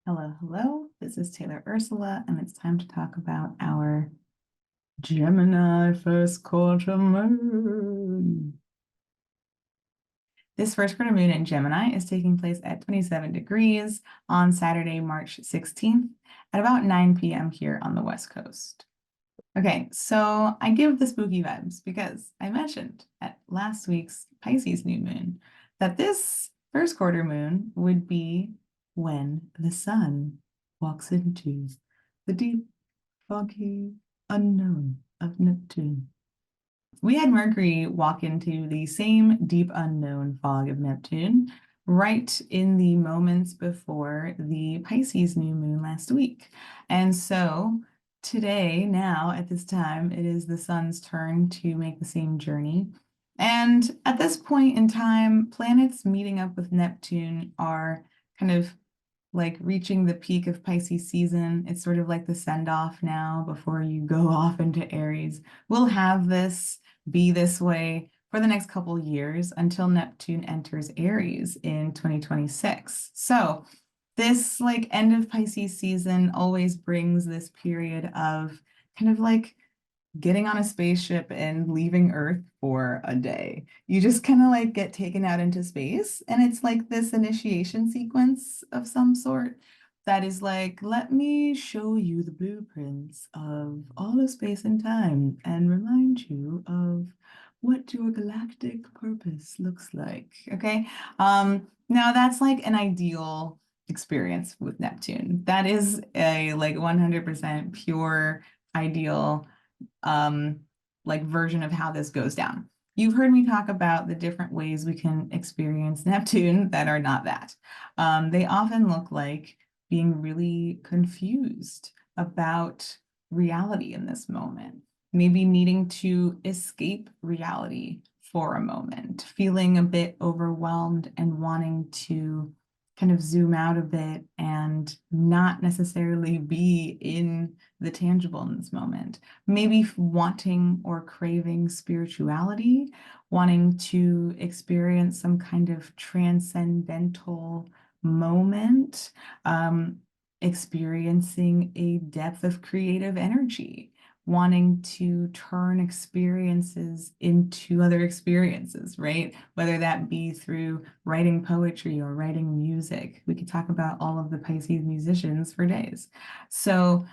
Hello, hello. This is Taylor Ursula, and it's time to talk about our Gemini first quarter moon. This first quarter moon in Gemini is taking place at 27 degrees on Saturday, March 16th at about 9 p.m. here on the West Coast. Okay, so I give the spooky vibes because I mentioned at last week's Pisces new moon that this first quarter moon would be when the sun walks into the deep, foggy unknown of Neptune. We had Mercury walk into the same deep unknown fog of Neptune right in the moments before the Pisces new moon last week. And so today, now at this time, it is the sun's turn to make the same journey. And at this point in time, planets meeting up with Neptune are kind of like reaching the peak of Pisces season. It's sort of like the send-off now before you go off into Aries. We'll have this be this way for the next couple of years until Neptune enters Aries in 2026. So this like end of Pisces season always brings this period of kind of like getting on a spaceship and leaving Earth for a day. You just kind of like get taken out into space, and it's like this initiation sequence of some sort that is like, let me show you the blueprints of all of space and time and remind you of what your galactic purpose looks like. Okay. Now that's like an ideal experience with Neptune. That is a like 100% pure ideal like version of how this goes down. You've heard me talk about the different ways we can experience Neptune that are not that. They often look like being really confused about reality in this moment, maybe needing to escape reality for a moment, feeling a bit overwhelmed and wanting to kind of zoom out a bit and not necessarily be in the tangible in this moment. Maybe wanting or craving spirituality, wanting to experience some kind of transcendental moment, experiencing a depth of creative energy, wanting to turn experiences into other experiences, right? Whether that be through writing poetry or writing music. We could talk about all of the Pisces musicians for days. So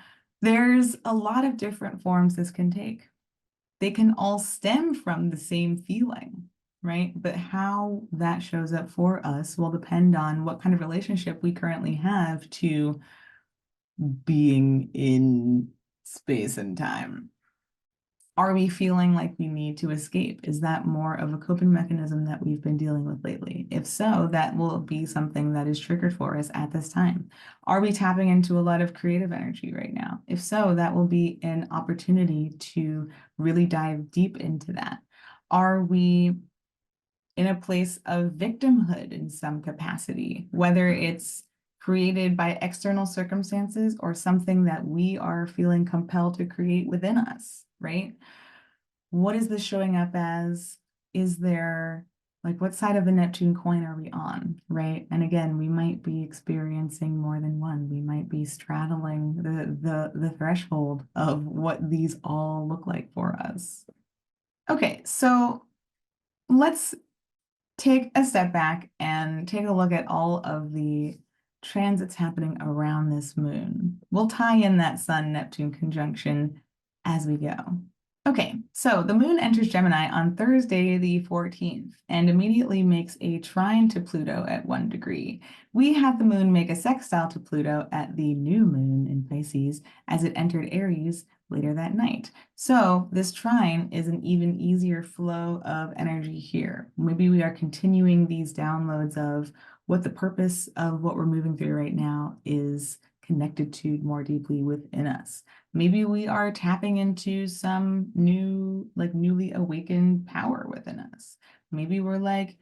there's a lot of different forms this can take. They can all stem from the same feeling, right? But how that shows up for us will depend on what kind of relationship we currently have to being in space and time. Are we feeling like we need to escape? Is that more of a coping mechanism that we've been dealing with lately? If so, that will be something that is triggered for us at this time. Are we tapping into a lot of creative energy right now? If so, that will be an opportunity to really dive deep into that. Are we in a place of victimhood in some capacity, whether it's created by external circumstances or something that we are feeling compelled to create within us, right? What is this showing up as? Is there like what side of the Neptune coin are we on, right? And again, we might be experiencing more than one. We might be straddling the threshold of what these all look like for us. Okay, so let's take a step back and take a look at all of the transits happening around this moon. We'll tie in that Sun-Neptune conjunction as we go. Okay, so the moon enters Gemini on Thursday the 14th and immediately makes a trine to Pluto at 1 degree. We had the moon make a sextile to Pluto at the new moon in Pisces as it entered Aries later that night. So this trine is an even easier flow of energy here. Maybe we are continuing these downloads of what the purpose of what we're moving through right now is connected to more deeply within us. Maybe we are tapping into some new, like newly awakened power within us. Maybe we're like,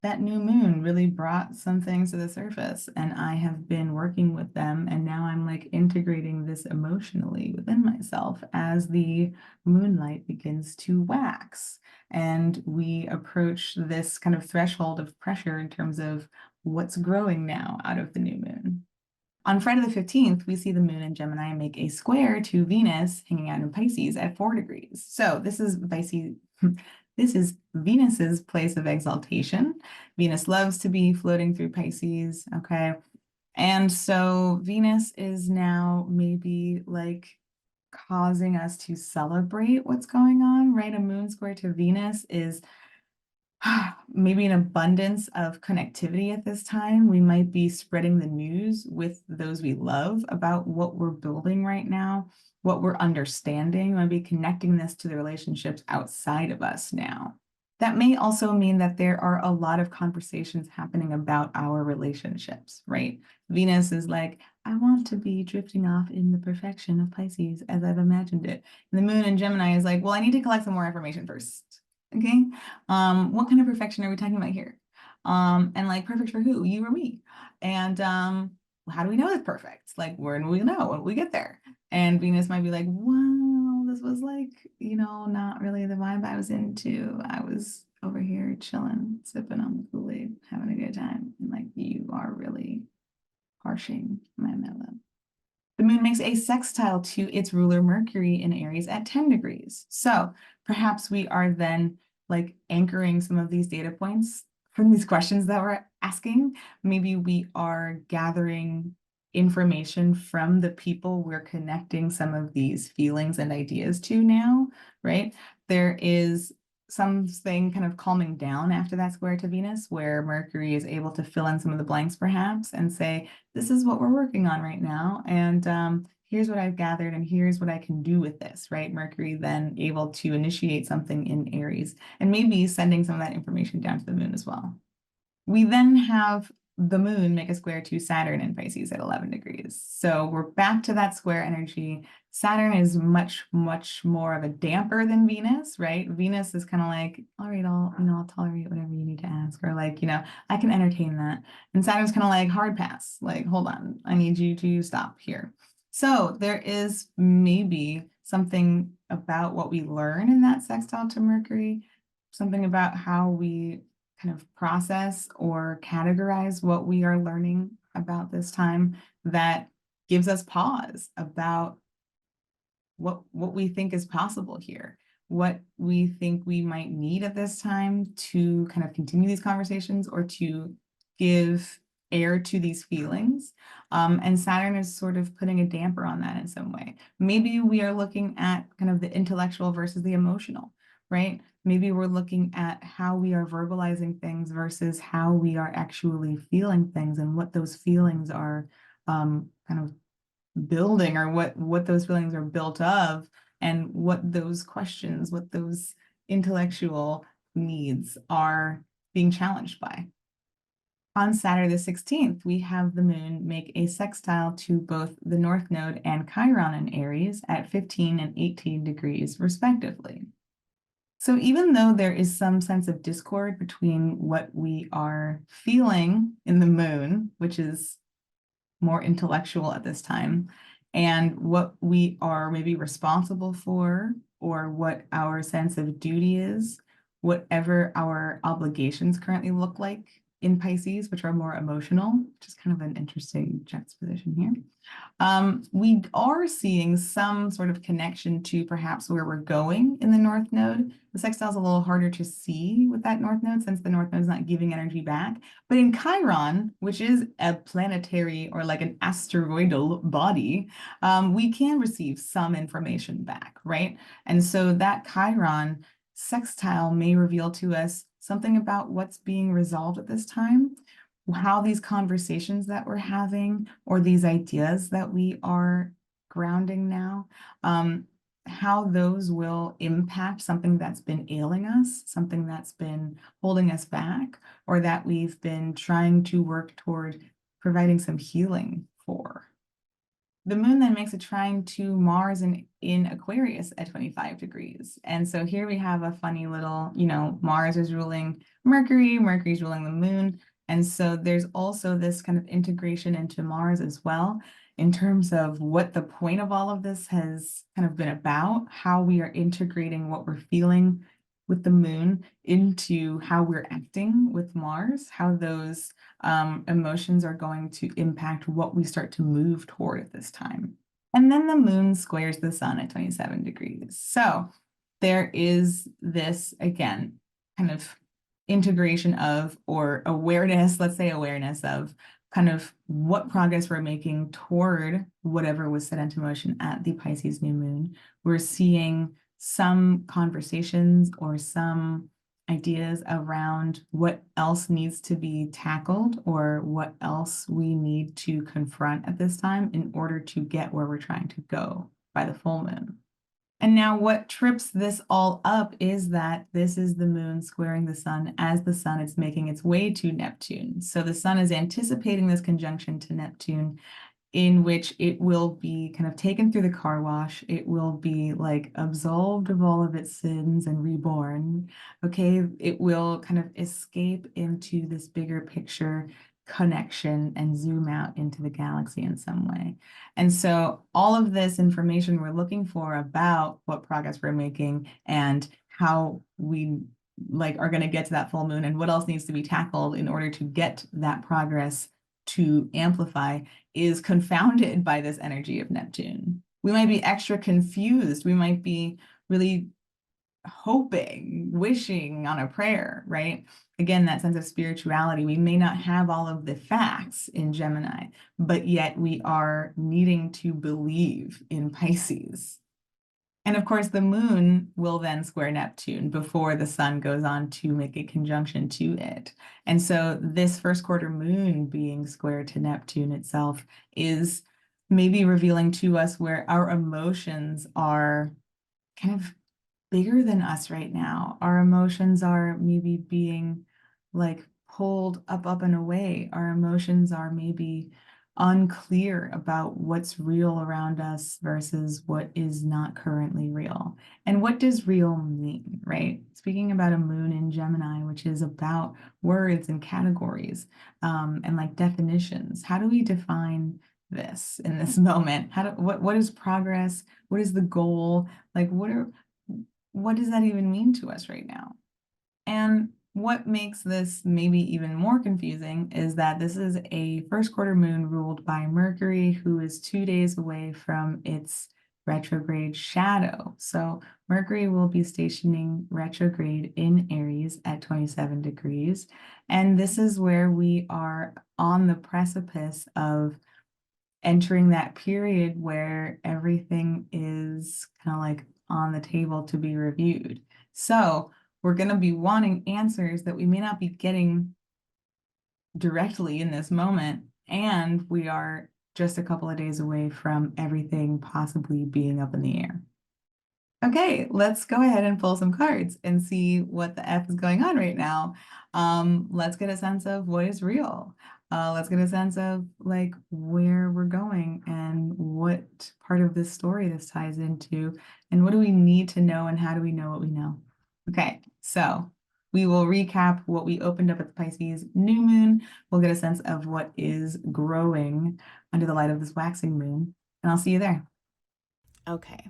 that new moon really brought some things to the surface and I have been working with them and now I'm like integrating this emotionally within myself as the moonlight begins to wax and we approach this kind of threshold of pressure in terms of what's growing now out of the new moon. On Friday the 15th, we see the moon in Gemini make a square to Venus hanging out in Pisces at 4 degrees. So this is Pisces. This is Venus's place of exaltation. Venus loves to be floating through Pisces, okay? And so Venus is now maybe like causing us to celebrate what's going on, right? A moon square to Venus is maybe an abundance of connectivity at this time. We might be spreading the news with those we love about what we're building right now, what we're understanding. We might be connecting this to the relationships outside of us now. That may also mean that there are a lot of conversations happening about our relationships, right? Venus is like, I want to be drifting off in the perfection of Pisces as I've imagined it. And the moon in Gemini is like, well, I need to collect some more information first. Okay. What kind of perfection are we talking about here? And like perfect for who? You or me? And how do we know it's perfect? Like, where do we know when we get there? And Venus might be like, wow, this was like, not really the vibe I was into. I was over here chilling, sipping on the Kool-Aid, having a good time. And like, you are really harshing my mellow. The moon makes a sextile to its ruler Mercury in Aries at 10 degrees. So perhaps we are then like anchoring some of these data points from these questions that we're asking. Maybe we are gathering information from the people we're connecting some of these feelings and ideas to now, right? There is something kind of calming down after that square to Venus, where Mercury is able to fill in some of the blanks perhaps and say, this is what we're working on right now. And here's what I've gathered and here's what I can do with this, right? Mercury then able to initiate something in Aries and maybe sending some of that information down to the moon as well. We then have the moon make a square to Saturn in Pisces at 11 degrees. So we're back to that square energy. Saturn is much, much more of a damper than Venus, right? Venus is kind of like, all right, I'll tolerate whatever you need to ask, or like, I can entertain that. And Saturn's kind of like hard pass, like, hold on, I need you to stop here. So there is maybe something about what we learn in that sextile to Mercury, something about how we kind of process or categorize what we are learning about this time that gives us pause about what we think is possible here, what we think we might need at this time to kind of continue these conversations or to give air to these feelings. And Saturn is sort of putting a damper on that in some way. Maybe we are looking at kind of the intellectual versus the emotional, right? Maybe we're looking at how we are verbalizing things versus how we are actually feeling things and what those feelings are kind of building, or what those feelings are built of, and what those questions, what those intellectual needs are being challenged by. On Saturday the 16th, we have the moon make a sextile to both the North Node and Chiron in Aries at 15 and 18 degrees, respectively. So even though there is some sense of discord between what we are feeling in the moon, which is more intellectual at this time, and what we are maybe responsible for, or what our sense of duty is, whatever our obligations currently look like in Pisces, which are more emotional, which is kind of an interesting juxtaposition here. We are seeing some sort of connection to perhaps where we're going in the North Node. The sextile is a little harder to see with that North Node since the North Node is not giving energy back. But in Chiron, which is a planetary or like an asteroidal body, we can receive some information back, right? And so that Chiron sextile may reveal to us something about what's being resolved at this time, how these conversations that we're having or these ideas that we are grounding now, how those will impact something that's been ailing us, something that's been holding us back, or that we've been trying to work toward providing some healing for. The moon then makes a trine to Mars in Aquarius at 25 degrees. And so here we have a funny little, Mars is ruling Mercury, Mercury's ruling the moon. And so there's also this kind of integration into Mars as well, in terms of what the point of all of this has kind of been about, how we are integrating what we're feeling with the moon into how we're acting with Mars, how those emotions are going to impact what we start to move toward at this time. And then the moon squares the sun at 27 degrees. So there is this, again, kind of integration of, or awareness, let's say awareness of kind of what progress we're making toward whatever was set into motion at the Pisces new moon. We're seeing some conversations or some ideas around what else needs to be tackled or what else we need to confront at this time in order to get where we're trying to go by the full moon. And now what trips this all up is that this is the moon squaring the sun as the sun is making its way to Neptune. So the sun is anticipating this conjunction to Neptune, in which it will be kind of taken through the car wash. It will be like absolved of all of its sins and reborn. Okay, it will kind of escape into this bigger picture connection and zoom out into the galaxy in some way. And so all of this information we're looking for about what progress we're making and how we are going to get to that full moon and what else needs to be tackled in order to get that progress to amplify is confounded by this energy of Neptune. We might be extra confused. We might be really hoping, wishing on a prayer, right? Again, that sense of spirituality. We may not have all of the facts in Gemini, but yet we are needing to believe in Pisces. And of course, the moon will then square Neptune before the sun goes on to make a conjunction to it. And so this first quarter moon being square to Neptune itself is maybe revealing to us where our emotions are kind of bigger than us right now. Our emotions are maybe being like pulled up and away. Our emotions are maybe unclear about what's real around us versus what is not currently real. And what does real mean, right? Speaking about a moon in Gemini, which is about words and categories and like definitions, how do we define this in this moment? What is progress? What is the goal? Like what does that even mean to us right now? And what makes this maybe even more confusing is that this is a first quarter moon ruled by Mercury, who is 2 days away from its retrograde shadow. So Mercury will be stationing retrograde in Aries at 27 degrees. And this is where we are on the precipice of entering that period where everything is kind of like on the table to be reviewed. So we're going to be wanting answers that we may not be getting directly in this moment. And we are just a couple of days away from everything possibly being up in the air. Okay, let's go ahead and pull some cards and see what the F is going on right now. Let's get a sense of what is real. Let's get a sense of like where we're going and what part of this story this ties into, and what do we need to know and how do we know what we know? Okay, so we will recap what we opened up at the Pisces new moon. We'll get a sense of what is growing under the light of this waxing moon, and I'll see you there. Okay.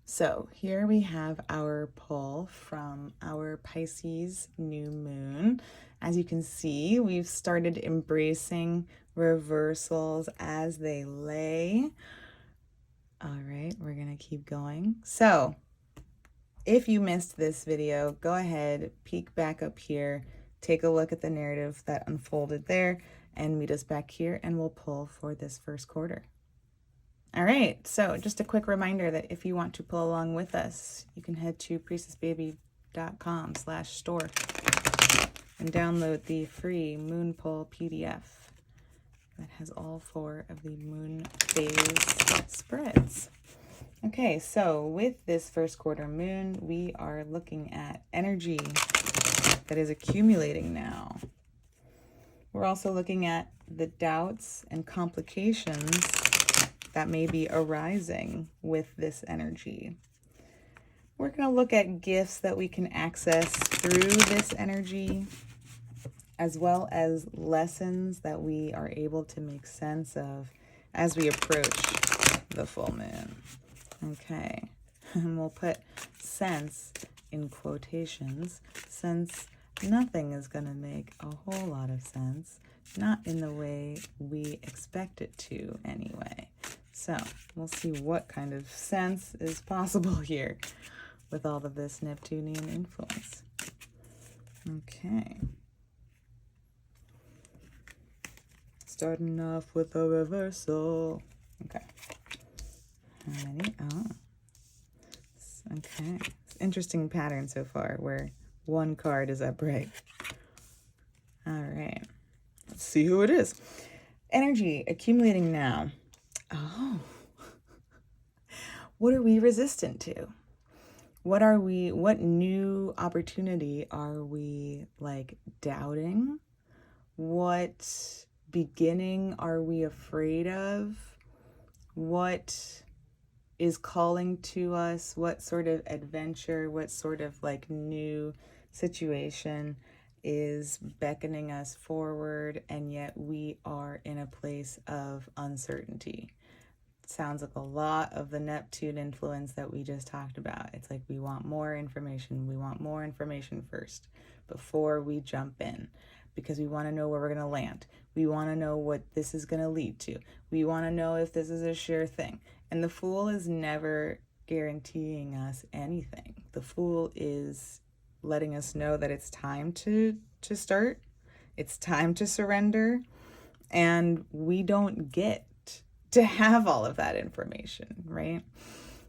So here we have our pull from our Pisces new moon. As you can see, we've started embracing reversals as they lay. All right, we're gonna keep going. So if you missed this video, go ahead, peek back up here, take a look at the narrative that unfolded there, and meet us back here, and we'll pull for this first quarter. All right, so just a quick reminder that if you want to pull along with us, you can head to priestessbaby.com/store and download the free Moon Pull PDF that has all 4 of the moon phase spreads. Okay, so with this first quarter moon, we are looking at energy that is accumulating now. We're also looking at the doubts and complications that may be arising with this energy. We're going to look at gifts that we can access through this energy, as well as lessons that we are able to make sense of as we approach the full moon. Okay, and we'll put sense in quotations, since nothing is going to make a whole lot of sense, not in the way we expect it to anyway. So we'll see what kind of sense is possible here with all of this Neptunian influence. Okay. Starting off with a reversal. Okay. Alrighty. Oh. Okay. It's an interesting pattern so far where one card is upright. All right. Let's see who it is. Energy accumulating now. Oh. What are we resistant to? What new opportunity are we like doubting? What beginning are we afraid of? What is calling to us? What sort of adventure, what sort of like new situation is beckoning us forward, and yet we are in a place of uncertainty? Sounds like a lot of the Neptune influence that we just talked about. It's like we want more information. We want more information first before we jump in, because we want to know where we're going to land. We want to know what this is going to lead to. We want to know if this is a sure thing. And the Fool is never guaranteeing us anything. The Fool is letting us know that it's time to start. It's time to surrender. And we don't get to have all of that information, right?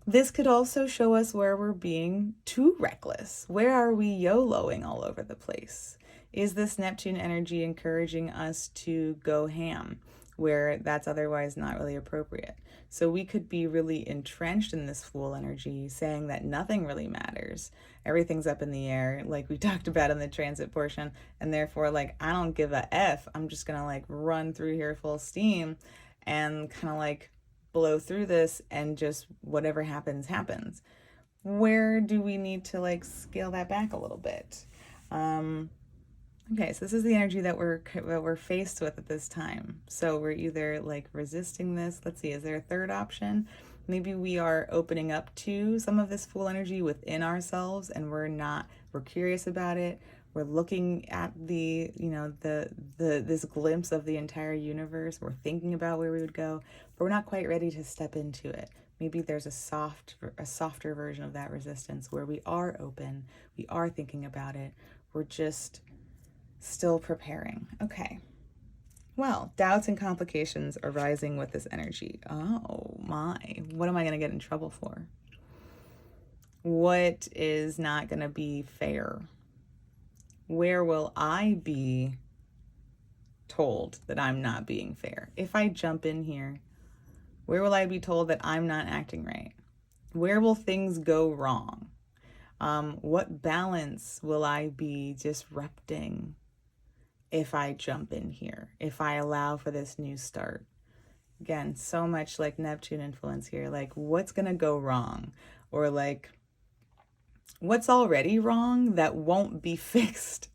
This could also show us where we're being too reckless. Where are we YOLOing all over the place? Is this Neptune energy encouraging us to go ham where that's otherwise not really appropriate? So we could be really entrenched in this Fool energy, saying that nothing really matters. Everything's up in the air, like we talked about in the transit portion, and therefore, like, I don't give a F. I'm just gonna like run through here full steam and kind of like blow through this, and just whatever happens, happens. Where do we need to like scale that back a little bit? Okay, so this is the energy that we're faced with at this time. So we're either like resisting this. Let's see, is there a third option? Maybe we are opening up to some of this Fool energy within ourselves, and we're curious about it. We're looking at the this glimpse of the entire universe. We're thinking about where we would go, but we're not quite ready to step into it. Maybe there's a softer version of that resistance where we are open, we are thinking about it. We're just still preparing. Okay. Well, doubts and complications arising with this energy. Oh my, what am I going to get in trouble for? What is not going to be fair? Where will I be told that I'm not being fair? If I jump in here, where will I be told that I'm not acting right? Where will things go wrong? What balance will I be disrupting if I jump in here, if I allow for this new start? Again, so much like Neptune influence here. Like, what's going to go wrong? Or like, what's already wrong that won't be fixed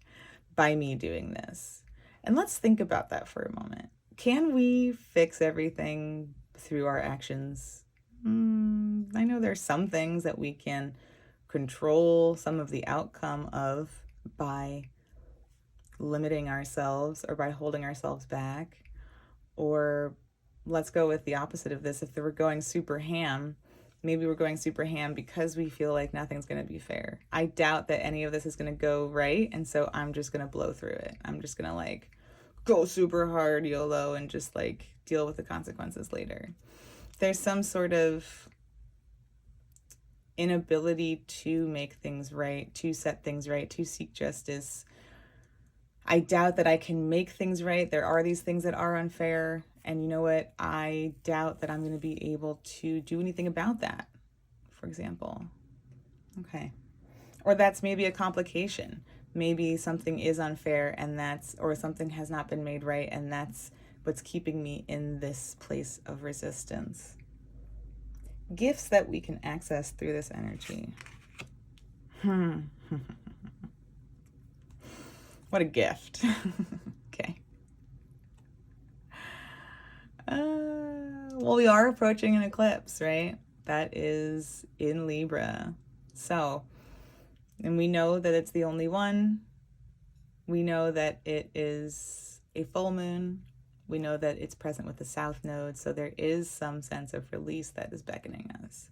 by me doing this? And let's think about that for a moment. Can we fix everything through our actions? I know there's some things that we can control some of the outcome of by limiting ourselves or by holding ourselves back. Or let's go with the opposite of this. If we're going super ham, maybe we're going super ham because we feel like nothing's going to be fair. I doubt that any of this is going to go right, and so I'm just going to blow through it. I'm just going to like go super hard YOLO and just like deal with the consequences later. There's some sort of inability to make things right, to set things right, to seek justice. I doubt that I can make things right. There are these things that are unfair. And you know what? I doubt that I'm going to be able to do anything about that, for example. Okay. Or that's maybe a complication. Maybe something is unfair or something has not been made right, and that's what's keeping me in this place of resistance. Gifts that we can access through this energy. What a gift. Okay. Well, we are approaching an eclipse, right? That is in Libra. So And we know that it's the only one. We know that it is a full moon. We know that it's present with the south node. So there is some sense of release that is beckoning us.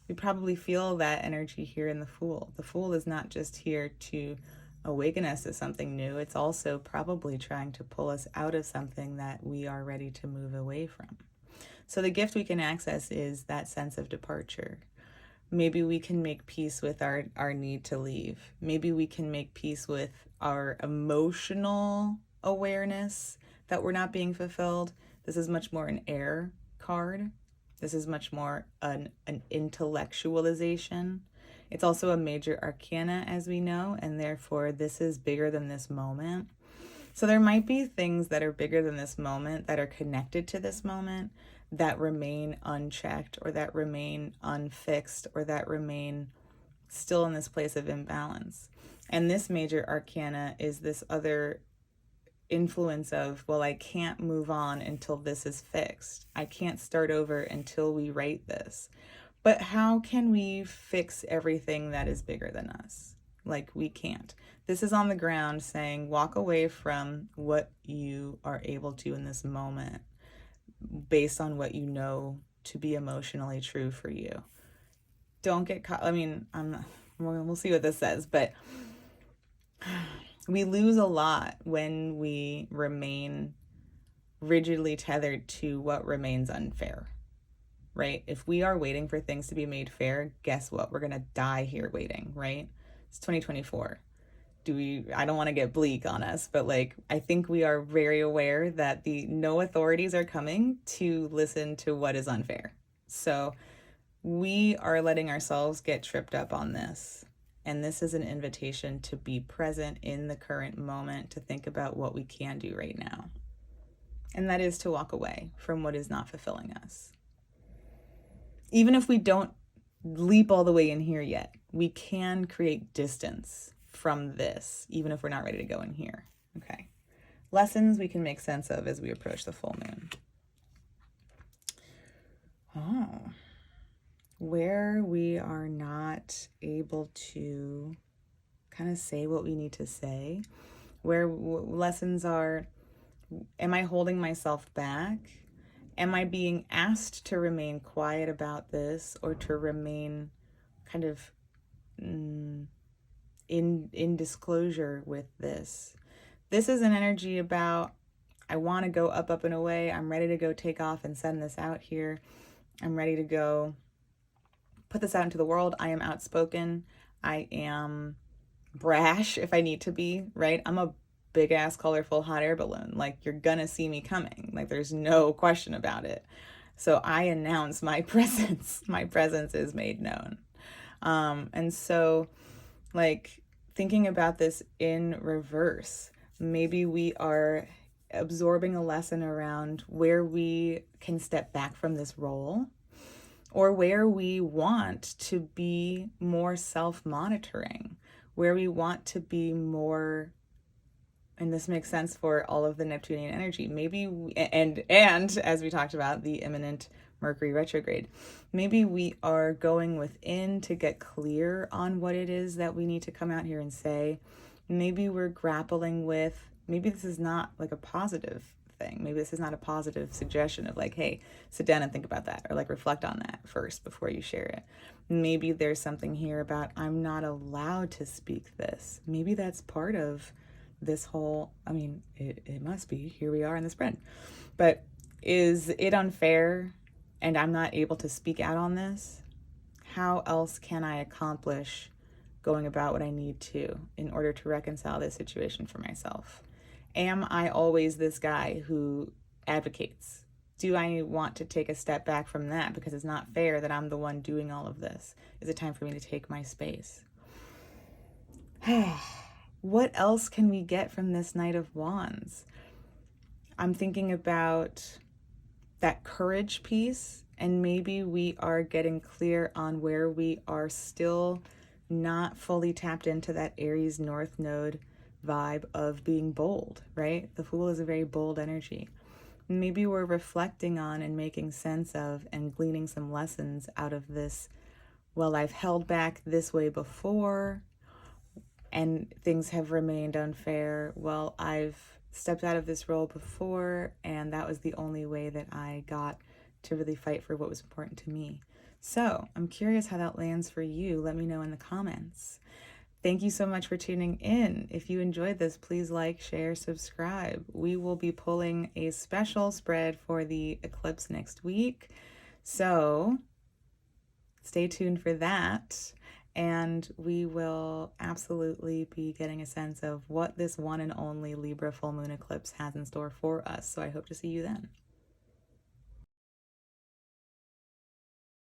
We probably feel that energy here in the Fool. The Fool is not just here to awaken us to something new, it's also probably trying to pull us out of something that we are ready to move away from. So the gift we can access is that sense of departure. Maybe we can make peace with our need to leave. Maybe we can make peace with our emotional awareness that we're not being fulfilled. This is much more an air card. This is much more an intellectualization. It's also a major arcana, as we know, and therefore this is bigger than this moment. So there might be things that are bigger than this moment that are connected to this moment that remain unchecked, or that remain unfixed, or that remain still in this place of imbalance. And this major arcana is this other influence of, well, I can't move on until this is fixed. I can't start over until we write this. But how can we fix everything that is bigger than us? Like, we can't. This is on the ground saying, walk away from what you are able to in this moment based on what you know to be emotionally true for you. Don't get caught. I mean, we'll see what this says, but we lose a lot when we remain rigidly tethered to what remains unfair, right? If we are waiting for things to be made fair, guess what? We're going to die here waiting, right? It's 2024. I don't want to get bleak on us, but like, I think we are very aware that the no authorities are coming to listen to what is unfair. So we are letting ourselves get tripped up on this. And this is an invitation to be present in the current moment, to think about what we can do right now. And that is to walk away from what is not fulfilling us. Even if we don't leap all the way in here yet, we can create distance from this, even if we're not ready to go in here. Okay. Lessons we can make sense of as we approach the full moon. Oh. Where we are not able to kind of say what we need to say. Where lessons are, am I holding myself back? Am I being asked to remain quiet about this, or to remain kind of in disclosure with this? This is an energy about, I want to go up, up and away. I'm ready to go take off and send this out here. I'm ready to go put this out into the world. I am outspoken. I am brash if I need to be, right? I'm a big ass colorful hot air balloon. Like, you're gonna see me coming. Like, there's no question about it. So I announce my presence. My presence is made known. And so, like, thinking about this in reverse, maybe we are absorbing a lesson around where we can step back from this role, or where we want to be more self-monitoring, where we want to be more, and this makes sense for all of the Neptunian energy, maybe, and as we talked about, the imminent Mercury retrograde, maybe we are going within to get clear on what it is that we need to come out here and say. Maybe we're grappling with, maybe this is not like a positive thing. Maybe this is not a positive suggestion of like, hey, sit down and think about that, or like reflect on that first before you share it. Maybe there's something here about, I'm not allowed to speak this. Maybe that's part of this whole, I mean, it must be, here we are in the sprint. But is it unfair and I'm not able to speak out on this? How else can I accomplish going about what I need to in order to reconcile this situation for myself? Am I always this guy who advocates? Do I want to take a step back from that because it's not fair that I'm the one doing all of this? Is it time for me to take my space? What else can we get from this Knight of Wands? I'm thinking about that courage piece, and maybe we are getting clear on where we are still not fully tapped into that Aries North Node vibe of being bold, right? The Fool is a very bold energy. Maybe we're reflecting on and making sense of and gleaning some lessons out of this. Well, I've held back this way before. and things have remained unfair, well, I've stepped out of this role before, and that was the only way that I got to really fight for what was important to me. So I'm curious how that lands for you. Let me know in the comments. Thank you so much for tuning in. If you enjoyed this, please like, share, subscribe. We will be pulling a special spread for the eclipse next week. So stay tuned for that. And we will absolutely be getting a sense of what this one and only Libra full moon eclipse has in store for us. So I hope to see you then.